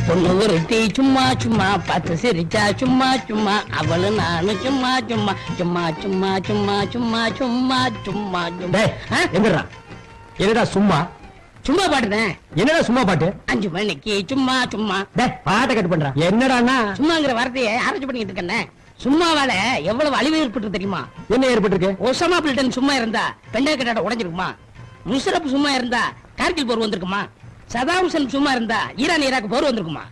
பொண்ணு ஒருத்தி சும்மா சும்மா பார்த்து சிரிச்சா சும்மா சும்மா அவளு நானும் சும்மா சும்மா சும்மா சும்மா சும்மா சும்மா சும்மா சும்மா சும்மா. எங்கடா என்னடா சும்மா சும்மா பாட்டுனேன். என்னடா சும்மா பாட்டு? 5 மணிக்கு சும்மா சும்மா. பாட்டை கட்டு பண்றா. என்னடானா சும்மாங்கிற வார்த்தையை ஆராய்ச்சி பண்ணிட்டு இருக்கேன். சும்மாவால எவ்வளவு அழிவு ஏற்பட்டு தெரியுமா? என்ன ஏற்பட்டிருக்கு? ஒசாமா பில்டன் சும்மா இருந்தா பெண்டாக்கட்டாட உடைஞ்சிருக்குமா? முஷரப் சும்மா இருந்தா கார்கில் போர் வந்திருக்குமா? சதாம் ஹுசேன் சும்மா இருந்தா ஈரான் ஈராக் போர் வந்திருக்குமா?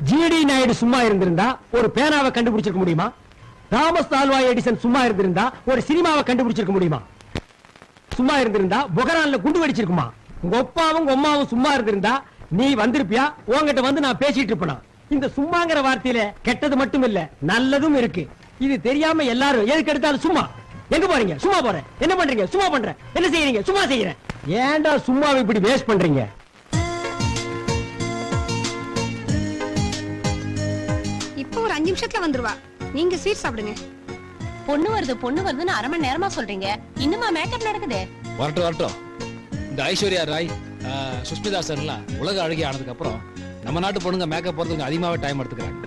ஜிடி நாயுடு சும்மா இருந்திருந்தா ஒரு பேனாவை கண்டுபிடிச்சிருக்க முடியுமா? தாமஸ் ஆல்வா எடிசன் சும்மா இருந்திருந்தா ஒரு சினிமாவை கண்டுபிடிச்சிருக்க முடியுமா? சும்மா இருந்திருந்தா பொகரான்ல குண்டு வெடிச்சிருக்குமா? உங்க அப்பாவும் உங்க அம்மாவும் சும்மா இருந்திருந்தா நீ வந்திருப்பியா? உன்கிட்ட வந்து நான் பேசிட்டு இருப்பேனா? இந்த சும்மாங்கிற வார்த்தையில கெட்டது மட்டும் இல்ல நல்லதும் இருக்கு. இது தெரியாம எல்லாரும் எதுக்கு எடுத்தாலும் சும்மா. எங்க போறீங்க? சும்மா போறேன். என்ன பண்றீங்க? சும்மா பண்றேன். என்ன செய்யறீங்க? சும்மா செய்யறேன். ஏன்டா சும்மாவை இப்படி வேஸ்ட் பண்றீங்க? இப்போ ஒரு 5 நிமிஷத்துல வந்துருவா. நீங்க ஸ்வீட் சாப்பிடுங்க. பொண்ணு வருதுன்னு 1/2 மணி நேரமா சொல்றீங்க. இன்னுமா மேக்கப் நடக்குது? வரட்டும். இந்த ஐஸ்வர்யா ராய், சுஷ்மிதா சென்லாம் உலக அழகி ஆனதுக்கு அப்புறம் நம்ம நாட்டு பொண்ணுங்க மேக்கப் போறதுக்கு அதிகமாவே டைம் எடுத்துக்கிறாங்க.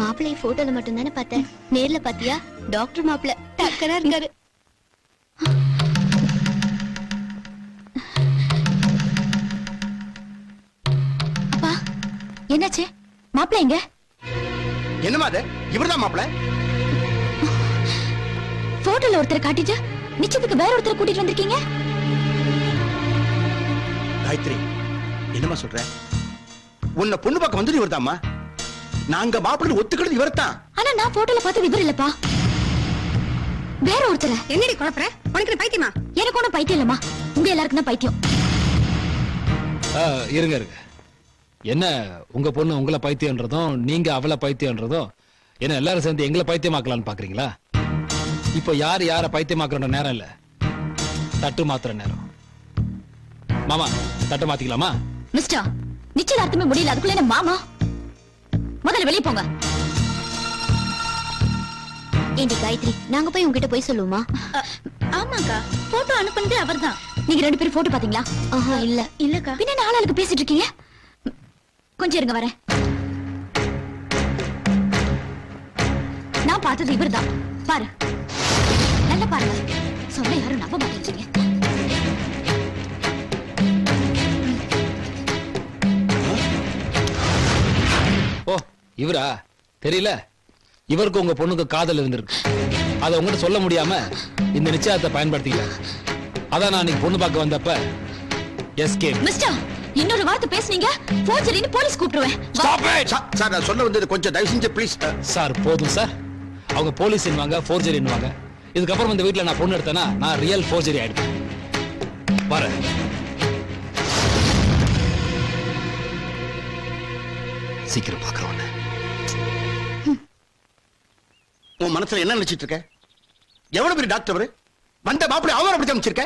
மாப்பிள்ளை போட்டோல மட்டும் தானே பார்த்தேன். நேர்ல பாத்தியா? டாக்டர் மாப்பிள்ள டக்கரா இருக்காரு. அப்பா என்னாச்சு? மாப்பிள்ள எங்க? என்னமா அது? இவர்தான் மாப்பிள்ள. போட்டோல ஒருத்தர் காட்டிட்டு நிச்சயத்துக்கு வேற ஒருத்தர் கூட்டிட்டு வந்திருக்கீங்க. காயத்ரி என்னமா சொல்ற? உன்னை பொண்ணு பார்க்க வந்தது இவர்தாம்மா. நாங்க மாப்பிள்ளை ஒத்துக்கிறது இவர்தான். ஆனா நான் போட்டோல பார்த்தது இவர் இல்லப்பா, வேற ஒருத்தர். என்னடி குழப்பற? உனக்கு பைத்தியமா? எனக்கு ஒண்ணும் பைத்தியம் இல்லம்மா, உங்க எல்லாருக்கும் தான் பைத்தியம். இருங்க என்ன உங்க பொண்ணு உங்களை பைத்தியம்ன்றதும் நீங்க அவளை பைத்தியம்ன்றதும் என்ன எல்லாரும் சேர்ந்து எங்களை பைத்தியமாக்கலான்னு பாக்குறீங்களா? இப்ப யார பைத்தியமாக்குற நேரம் இல்ல, தட்டு மாத்துற நேரம். மாமா தட்டு மாத்திக்கலாமா? மிஸ்டர், நிச்சயதார்த்தமே முடியல, அதுக்குள்ள என்ன மாமா? முதல்ல வெளியே போங்க. ஏண்டி காயத்ரி, நாங்க போய் உங்ககிட்ட போய் சொல்லுவோமா? ஆமாக்கா, போட்டோ அனுப்புனது அவர்தான். நீங்க 2 பேரும் போட்டோ பாத்தீங்களா? ஆஹா இல்ல. இல்லக்கா. பின்ன என்ன ஆளாளுக்கு பேசிட்டு இருக்கீங்க? கொஞ்சம் இருங்க வரேன். நான் பார்த்தது இவர்தான். பாரு, நல்லா பாருங்க. சொல்ல யாரும் நம்ப மாட்டேங்கிறீங்க. ஓ இவரா? தெரியல. இவருக்கு உங்க பொண்ணுக்கு காதல் இருந்திருக்கு. அதை உங்ககிட்ட சொல்ல முடியாம இந்த நிச்சயத்தை பயன்படுத்திக்கலாம். அதான் நான் பொண்ணு பார்க்க வந்தப்ப எஸ்கேப். மிஸ்டர், இன்னொரு வார்த்தை பேசுனீங்க போர்ஜரின்னு போலீஸ் கூப்பிடுவேன். சார் நான் சொல்ல வந்தது கொஞ்சம் தயவு செஞ்சு ப்ளீஸ். சார் போதும் சார். அவங்க போலீஸ் என்னவாங்க, போர்ஜரி என்னவாங்க. இதுக்கப்புறம் இந்த வீட்டுல நான் பொண்ணு எடுத்தேன்னா நான் ரியல் போர்ஜரி ஆயிடுவேன். பாரு சீக்கிரம் பாக்குறோம். உன் மனசுல என்ன நினைச்சிட்டு இருக்க? எவ்வளவு பெரிய டாக்டர் அவரு? வந்த மாப்பிள்ளை அவரை அப்படி அமைச்சிருக்க.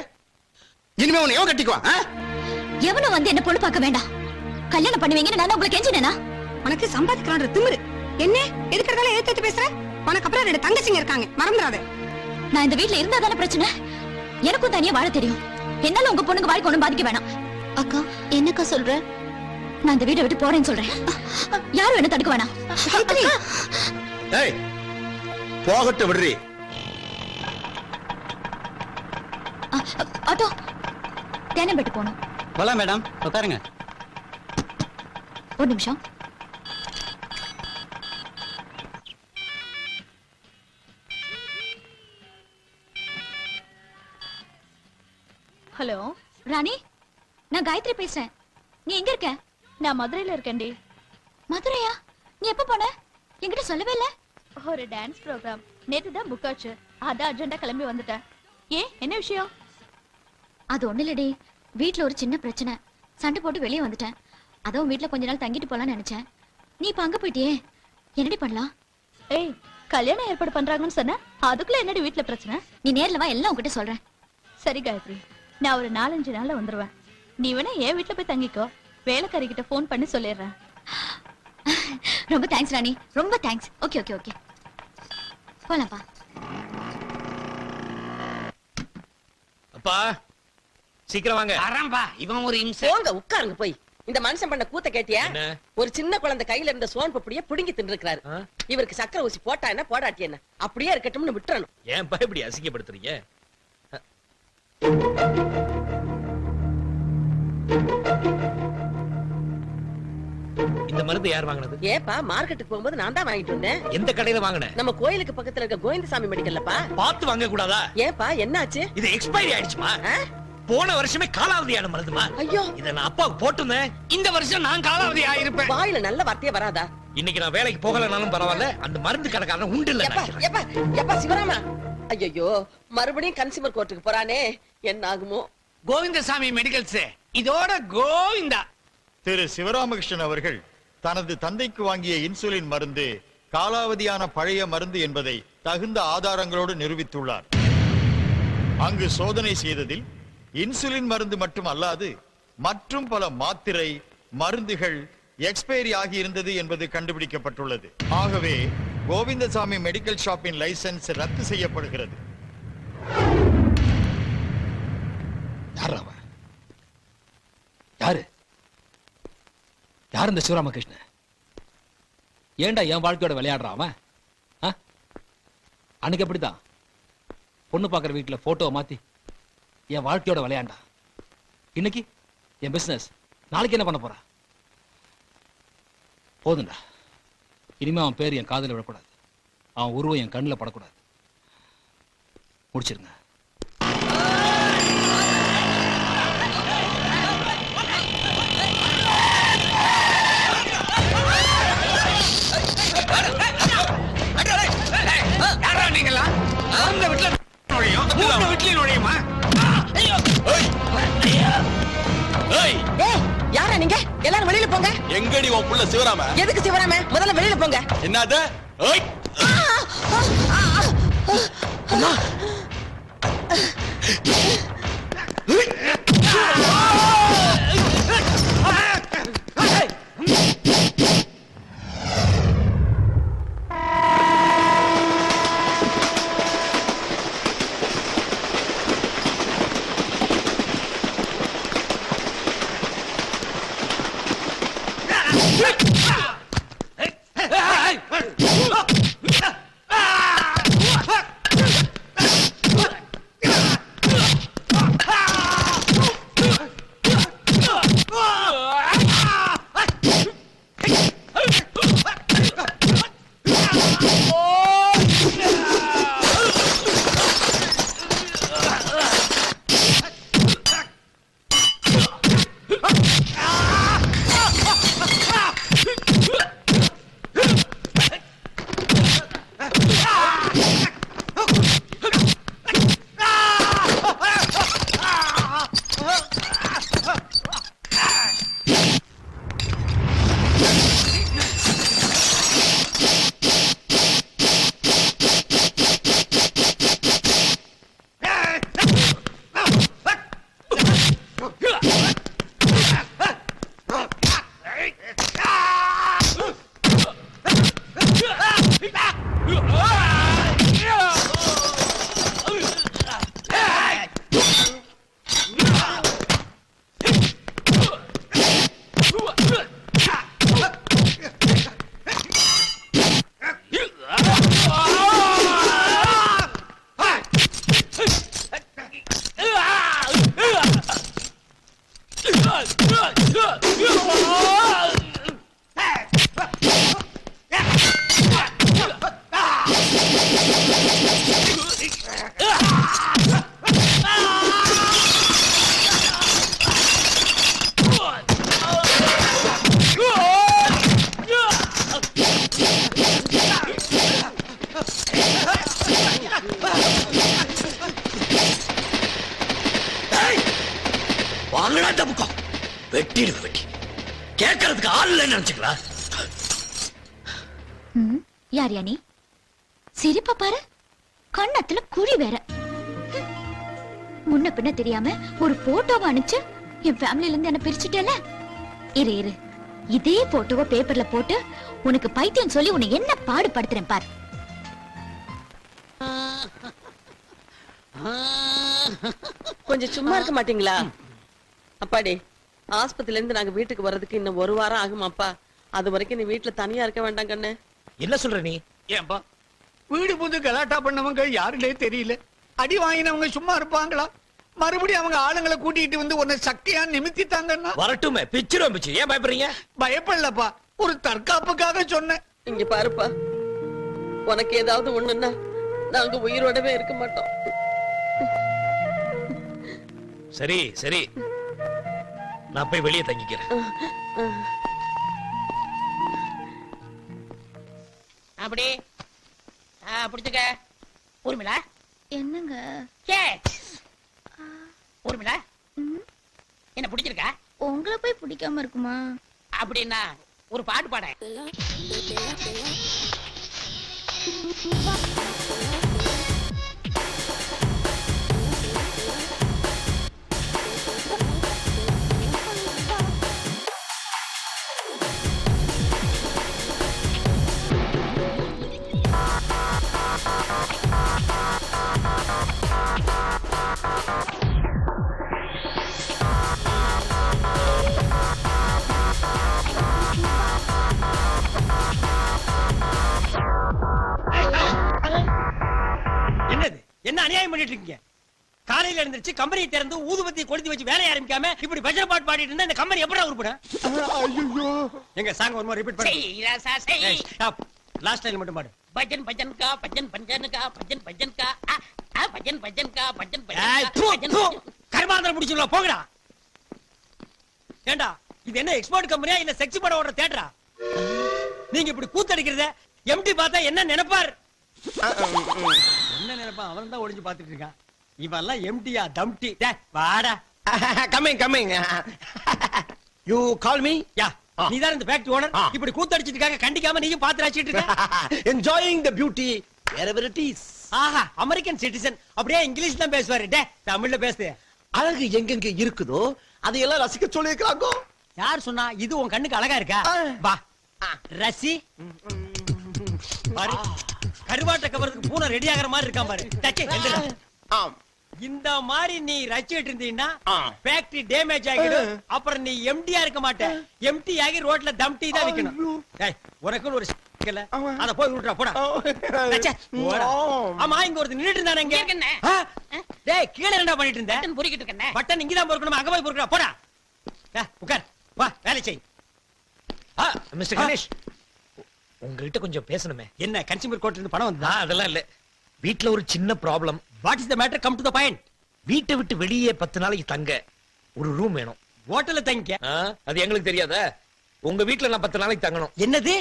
இனிமே உன்னை எவன் கட்டிக்குவா? எவனும் வந்து என்ன பொண்ணு பார்க்க வேண்டாம். கல்யாணம் பண்ணுவீங்கன்னு நான் உங்களுக்கு கெஞ்சினேனா? உனக்கு சம்பாதிக்கலாம்ன்ற திமிரு என்ன? எதுக்கறதால ஏத்து பேசுற? உனக்கு அப்புறம் 2 தங்கச்சிங்க இருக்காங்க, மறந்துடாத. நான் இந்த வீட்ல இருந்தா தானே பிரச்சனை. எனக்கும் தனியா வாழ தெரியும். என்னால உங்க பொண்ணுக்கு வாழ்க்கை ஒண்ணும் பாதிக்க வேணாம். அக்கா என்னக்கா சொல்ற? நான் இந்த வீட்டை விட்டு போறேன்னு சொல்றேன். யாரும் என்ன தடுக்க வேணாம். ஏய் போகட்டு விடுறி. ஆட்டோ தேனம்பேட்டு போகணும். போலாம் மேடம், உட்காருங்க. ஒரு நிமிஷம். ஹலோ ராணி, நான் காயத்ரி பேசுறேன். நீ எங்க இருக்க? நான் மதுரையில இருக்கேன்டி. மதுரையா? நீ எப்ப போன? என்கிட்ட சொல்லவே இல்ல. ஒரு டான்ஸ் ப்ரோக்ராம் நேத்து தான் புக் ஆச்சு. அதான் அர்ஜென்ட்டா கிளம்பி வந்துட்டேன். ஏன், என்ன விஷயம்? அது ஒண்ணு இல்லடி, வீட்ல ஒரு சின்ன பிரச்சனை. சண்டை போட்டு வெளியே வந்துட்டேன். அதான் வீட்ல கொஞ்ச நாள் தங்கிட்டு போலான்னு நினைச்சேன். நீ இப்ப அங்க போயிட்டியே, என்னடி பண்ணலாம்? ஏய், கல்யாணம் ஏற்பாடு பண்றாங்கன்னு சொன்ன, அதுக்குள்ள என்னடி வீட்ல பிரச்சனை? நீ நேர்ல வா, எல்லாம் உன்கிட்ட சொல்றேன். சரி காயத்ரி, நான் ஒரு 4-5 நாள்ல வந்துருவேன். நீ வேணா என் வீட்ல போய் தங்கிக்கோ. வேலைக்காரி கிட்ட போன் பண்ணி சொல்லிடுறேன். ரொம்ப தேங்க்ஸ் ராணி, ரொம்ப தேங்க்ஸ். ஓகே ஓகே ஓகே, போலாம்ப்பா. அப்பா சீக்கிரம் வாங்க. அரம்பா இவன் ஒரு இம்சை. போங்க உட்காருங்க போய். இந்த மனுஷன் பண்ண கூத்த கேட்டியா? என்ன? ஒரு சின்ன குழந்தை கையில இருந்த சோன் பப்படிய புடுங்கி தின்னுருக்காரு. இவருக்கு சக்கரை ஊசி போட்டா என்ன போடாட்டி என்ன, அப்படியே இருக்கட்டும்னு விட்டுறணும். ஏன் இப்படி அசிங்கப்படுத்துறீங்க? இந்த மருந்து யார் வாங்குனது? ஏப்பா மார்க்கெட்டுக்கு போகும்போது நான் தான் வாங்கிட்டு வந்தேன். எந்த கடையில வாங்குன? நம்ம கோயிலுக்கு பக்கத்துல இருக்க கோவிந்தசாமி மெடிக்கல்லப்பா. பார்த்து வாங்க கூடாதா? ஏப்பா என்னாச்சு? இது எக்ஸ்பைரி ஆயிடுச்சுமா. போன வருஷமே காலாவதியான மருந்துமா. ஐயோ, இத நான் அப்பாவுக்கு போட்டுனேன். இந்த வருஷம் நான் காலாவதி ஆயிருப்பேன். வாயில நல்ல வார்த்தையே வராதா? இன்னைக்கு நான் வேலைக்கு போகலனாலும் பரவாயில்ல, அந்த மருந்து கடைக்காரன் உண்டு இல்ல. எப்பா எப்பா எப்பா சிவராமா, ஐயோ மறுபடியும் கன்சியூமர் கோர்ட்டுக்கு போறானே, என்ன ஆகுமோ? கோவிந்தசாமி மெடிக்கல்ஸ் இதோட கோவிந்தா. திரு சிவராமகிருஷ்ணன் அவர்கள் தனது தந்தைக்கு வாங்கிய இன்சுலின் மருந்து காலாவதியான பழைய மருந்து என்பதை தகுந்த ஆதாரங்களோடு நிரூபித்துள்ளார். அங்கு சோதனை செய்ததில் இன்சுலின் மருந்து மட்டும் அல்லாது மற்றும் பல மாத்திரை மருந்துகள் எக்ஸ்பைரி ஆகியிருந்தது என்பது கண்டுபிடிக்கப்பட்டுள்ளது. ஆகவே கோவிந்தசாமி மெடிக்கல் ஷாப்பின் லைசன்ஸ் ரத்து செய்யப்படுகிறது. யாரு யாரு இந்த சிவராமகிருஷ்ணன்? ஏன்டா என் வாழ்க்கையோட விளையாடுறான் அவன்? அன்னைக்கு எப்படிதான் பொண்ணு பாக்குற வீட்டுல போட்டோவை மாத்தி என் வாழ்க்கையோட விளையாண்டா. இன்னைக்கு என் பிசினஸ், நாளைக்கு என்ன பண்ண போறா? போதுண்டா, இனிமே அவன் பேர் என் காதுல விடக்கூடாது, அவன் உருவம் என் கண்ணுல படக்கூடாது. முடிச்சிருங்க. யாரா நீங்க? எல்லாரும் வெளியில போங்க. எங்கடி உன் புள்ள சிவராம? எதுக்கு சிவராம? முதல்ல வெளியில போங்க. என்னது? கேட்கறதுக்கு ஆள் இல்லைன்னு நினைச்சுங்களா? யார் யா நீ? சிரிப்பா பாரு, கண்ணத்துல குழி வேற. முன்ன பின்ன தெரியாம ஒரு போட்டோவை அனுப்பிச்சு என் ஃபேமிலில இருந்து என்ன பிரிச்சுட்டேல. இரு இரு, இதே போட்டோவை பேப்பர்ல போட்டு உனக்கு பைத்தியம் சொல்லி உன்னை என்ன பாடுபடுத்துறேன் பாரு. கொஞ்சம் சும்மா இருக்க மாட்டீங்களா? அப்பாடி, ஆஸ்பத்திரில இருந்து நாங்க வீட்டுக்கு வர்றதுக்கு இன்னும் 1 வாரம் ஆகுமாப்பா. அது வரைக்கும் நீ வீட்டுல தனியா இருக்க வேண்டாம் கண்ணு. என்ன சொல்ற நீ? ஏன்பா வீடு புது கலாட்டா பண்ணவங்க யாருன்னே தெரியல. அடி வாங்கினவங்க சும்மா இருப்பாங்களா? மறுபடியும் அவங்க ஆளுங்களை கூட்டிட்டு வந்து உன்னை சக்தியா நிமித்திட்டாங்கன்னா வரட்டுமே, பிச்சிரும் பிச்சு. ஏன் பயப்படுறீங்க? பயப்படலப்பா, ஒரு தற்காப்புக்காக சொன்னேன். இங்க பாருப்பா, உனக்கு ஏதாவது ஒண்ணுன்னா நாங்க உயிரோடவே இருக்க மாட்டோம். சரி சரி, நான் போய் வெளியே தங்கிக்கிறேன். அப்படி பிடிச்சுக்க. ஊர்மிளா என்னங்க? ஊர்மிளா, என்ன பிடிச்சிருக்கா? உங்களை போய் பிடிக்காம இருக்குமா? அப்படின்னா ஒரு பாட்டு பாட. என்னது? என்ன அநியாயம் பண்ணிட்டு இருக்கீங்க? காலையில எழுந்திருச்சு கம்பெனியை திறந்து ஊதுபத்தி கொளுத்தி வச்சு வேலைய ஆரம்பிக்காம இப்படி பஜனை பாட்டு பாடிட்டு இருந்தா இந்த கம்பெனி எப்படா உருப்படும்? எங்க சாங் ஒரு மாதிரி ரிப்பீட் பண்ணு. லாஸ்ட் லைன் மட்டும் பாடு. பஜன் பஜன் கா பஜன் பஜன் கா பஜன் பஜன் கா பஜன் பஜன் கா பஜன் ஏய், தூ, தூ. கருமாந்திரம் முடிச்சுடலாம் போங்கடா. ஏண்டா இது என்ன எக்ஸ்போர்ட் கம்பெனியா இல்ல செக்ஸ் படம் ஓடுற தியேட்டரா? நீங்க இப்படி கூத்தடிக்கிறத எம்டி பார்த்தா என்ன நினைப்பார்? என்ன நினைப்பா? அவன் தான் ஒளிஞ்சு பாத்துட்டு இருக்கான். இவெல்லாம் எம்டியா தம்டி? வாடா. Coming coming. You call me? Yeah, நீதான் இந்த ஃபேக்டரி ஓனர். இப்படி கூத்தடிச்சிட்டு இருக்காங்க, கண்டிக்காம நீயும் பாத்து ரசிச்சிட்டு இருக்க. Enjoying the beauty wherever it is. ஆஹா, அமெரிக்கன் சிட்டிசன் அப்படியே இங்கிலீஷ் தான் பேசுவாரு. தமிழ்ல பேசு. அழகு எங்கெங்க இருக்குதோ அதையெல்லாம் ரசிக்க சொல்லிருக்காங்க. யார் சொன்னா? இது உன் கண்ணுக்கு அழகா இருக்கா? வா ரசி. பாரு, கருவாட்ட கவரத்துக்கு பூனை ரெடி ஆகிற மாதிரி இருக்கான் பாரு. டச்சே, எந்திரா. இந்த மாதிரி நீ ரசிச்சிட்டு இருந்தீன்னா ஃபேக்டரி டேமேஜ் ஆகிடும். அப்புறம் நீ எம்டியா இருக்க மாட்ட. எம்டி ஆகி ரோட்ல தம் டீ தான் விக்கணும். உனக்கு ஒரு இல்ல, அத போய் விட்டுறா போடா. டச்சே, போடா. ஆமா, இங்க ஒருத்தர் நின்னுட்டு இருந்தானே இங்க. டேய், கீழ என்னடா பண்ணிட்டு இருந்த? பட்டன் பொறுக்கிட்டு இருக்கேன். பட்டன் இங்க தான் பொறுக்கணும், அங்க போய் பொறுக்கடா. போடா. உட்கார். வா, வேலை செய். மிஸ்டர் கணேஷ், உங்ககிட்ட கொஞ்சம் பேசணுமே. என்ன கன்சியூமர் கோர்ட்ல இருந்து பணம் வந்தா? அதெல்லாம் இல்ல, வீட்ல ஒரு சின்ன problem. What is the matter? Come to the point. வீட்டை விட்டு வெளியே 10 நாளைக்கு தங்க ஒரு ரூம் வேணும். ஹோட்டல்ல தங்கிக்க. அது எங்களுக்கு தெரியாதா? உங்க வீட்ல நான் 10 நாளைக்கு தங்கணும். என்னது?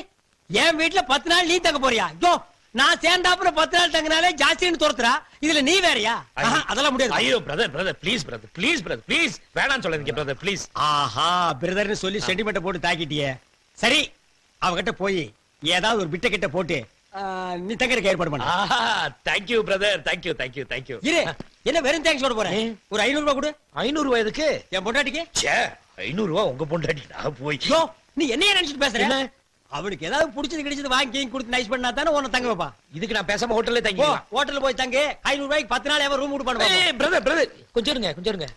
என் வீட்ல 10 நாள் நீ தங்க போறியா? யோ, நான் சேர்ந்தாப்புல 10 நாள் தங்கினாலே ஜாஸ்தின்னு துரத்துறா. இதுல நீ வேறயா? அதெல்லாம் முடியாது. ஐயோ பிரதர் ப்ளீஸ் வேணாம்னு சொல்லாதீங்க பிரதர் ப்ளீஸ். ஆஹா, பிரதர்னு சொல்லி சென்டிமெண்ட போட்டு தாக்கிட்டியே. சரி, அவகிட்ட போய் ஏதாவது ஒரு பிட்ட கிட்ட போட்டு நீ தங்கறதுக்கு ஏற்பாடு பண்ணு. Thank you brother, thank you. இரு, என்ன வெறும் தேங்க்ஸ் சொல்ல போறேன்? ஒரு 500 ரூபாய் கொடு. 500 ரூபாய் எதுக்கு? என் பொண்டாட்டிக்கு. ச்சே, 500 ரூபாய் உங்க பொண்டாட்டி நான் போய். யோ, நீ என்னைய நினைச்சிட்டு பேசுற? அவளுக்கு ஏதாவது பிடிச்சது கிடைச்சது வாங்கி கொடுத்து நைஸ் பண்ணா தானே உன்னை தங்க வைப்பா. இதுக்கு நான் பேசாம ஹோட்டல்ல தங்கி. ஹோட்டல்ல போய் தங்கு. 500 ரூபாய்க்கு 10 நாள் எவன் ரூம் விட்டு பண்ணுவாங்க. பிரதர் கொஞ்சம் இருங்க.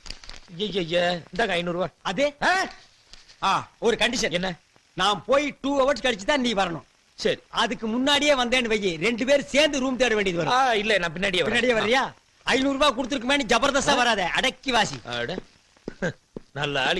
ஐயா, இந்தாங்க 500 ரூபாய். அது ஒரு கண்டிஷன். என்ன? நான் போய் 2 hours கழிச்சு தான் நீ வரணும். சரி, அதுக்கு முன்னாடியே வந்தேன்னு வை, 2 பேரும் சேர்ந்து ரூம் தேட வேண்டியது வரும். இல்ல, நான் பின்னாடியே வர்றியா? 500 ரூபாய் கொடுத்துருக்குமே, ஜபர்தஸ்தா வராத, அடக்கி வாசி. நல்ல ஆளு.